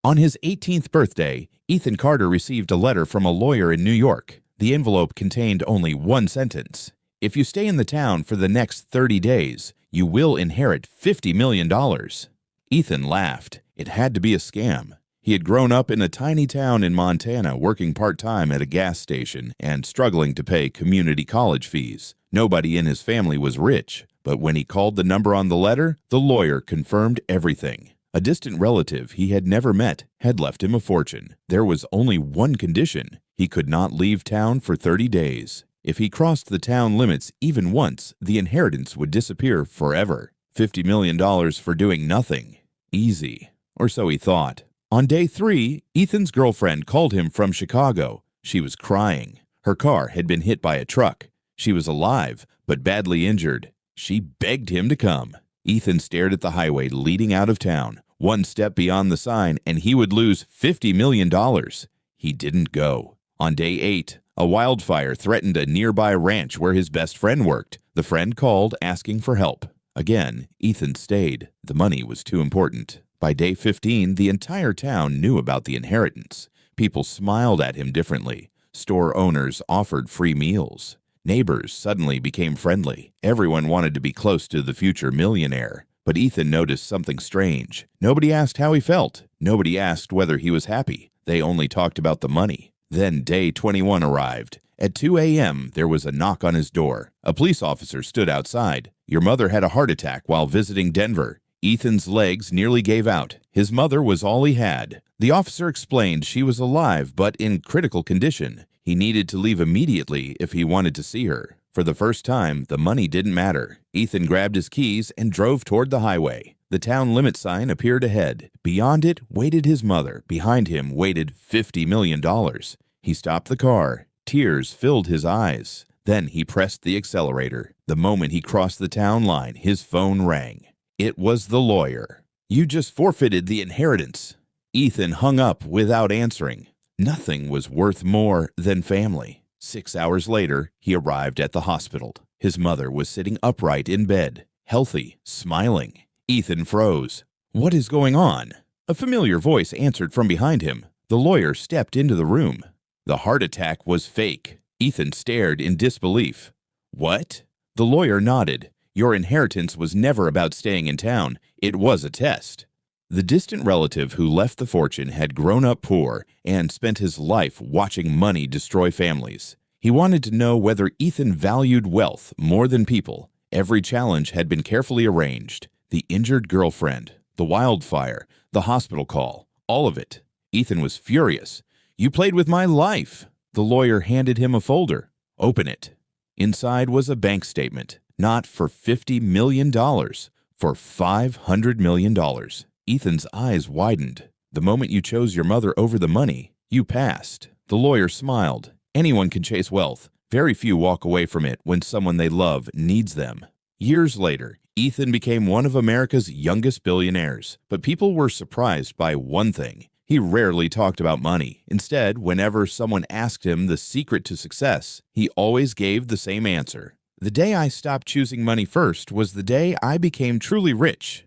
On his 18th birthday, Ethan Carter received a letter from a lawyer in New York. The envelope contained only one sentence. If you stay in the town for the next 30 days, you will inherit $50 million. Ethan laughed. It had to be a scam. He had grown up in a tiny town in Montana, working part-time at a gas station and struggling to pay community college fees. Nobody in his family was rich, but when he called the number on the letter, the lawyer confirmed everything. A distant relative he had never met had left him a fortune. There was only one condition. He could not leave town for 30 days. If he crossed the town limits even once, the inheritance would disappear forever. $50 million for doing nothing. Easy. Or so he thought. On day 3, Ethan's girlfriend called him from Chicago. She was crying. Her car had been hit by a truck. She was alive, but badly injured. She begged him to come. Ethan stared at the highway leading out of town. One step beyond the sign, and he would lose $50 million. He didn't go. On day 8, a wildfire threatened a nearby ranch where his best friend worked. The friend called asking for help. Again, Ethan stayed. The money was too important. By day 15, the entire town knew about the inheritance. People smiled at him differently. Store owners offered free meals. Neighbors suddenly became friendly. Everyone wanted to be close to the future millionaire. But Ethan noticed something strange. Nobody asked how he felt. Nobody asked whether he was happy. They only talked about the money. Then day 21 arrived. At 2 a.m., there was a knock on his door. A police officer stood outside. Your mother had a heart attack while visiting Denver. Ethan's legs nearly gave out. His mother was all he had. The officer explained she was alive but in critical condition. He needed to leave immediately if he wanted to see her. For the first time, the money didn't matter. Ethan grabbed his keys and drove toward the highway. The town limit sign appeared ahead. Beyond it waited his mother. Behind him waited $50 million. He stopped the car. Tears filled his eyes. Then he pressed the accelerator. The moment he crossed the town line, his phone rang. It was the lawyer. You just forfeited the inheritance. Ethan hung up without answering. Nothing was worth more than family. 6 hours later, he arrived at the hospital. His mother was sitting upright in bed, healthy, smiling. Ethan froze. What is going on? A familiar voice answered from behind him. The lawyer stepped into the room. The heart attack was fake. Ethan stared in disbelief. What? The lawyer nodded. Your inheritance was never about staying in town. It was a test. The distant relative who left the fortune had grown up poor and spent his life watching money destroy families. He wanted to know whether Ethan valued wealth more than people. Every challenge had been carefully arranged. The injured girlfriend, the wildfire, the hospital call, all of it. Ethan was furious. You played with my life. The lawyer handed him a folder. Open it. Inside was a bank statement. Not for $50 million, for $500 million. Ethan's eyes widened. The moment you chose your mother over the money, you passed. The lawyer smiled. Anyone can chase wealth. Very few walk away from it when someone they love needs them. Years later, Ethan became one of America's youngest billionaires. But people were surprised by one thing. He rarely talked about money. Instead, whenever someone asked him the secret to success, he always gave the same answer. The day I stopped choosing money first was the day I became truly rich.